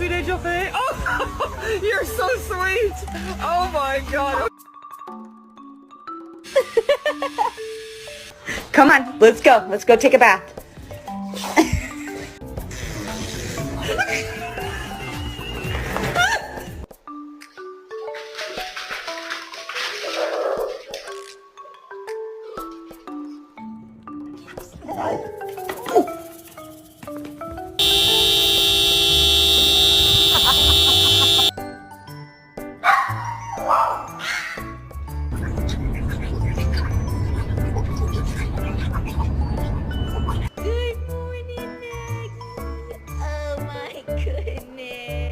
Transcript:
sweet angel thing. Oh, you're so sweet. Oh my god. Come on, let's go. Let's go take a bath.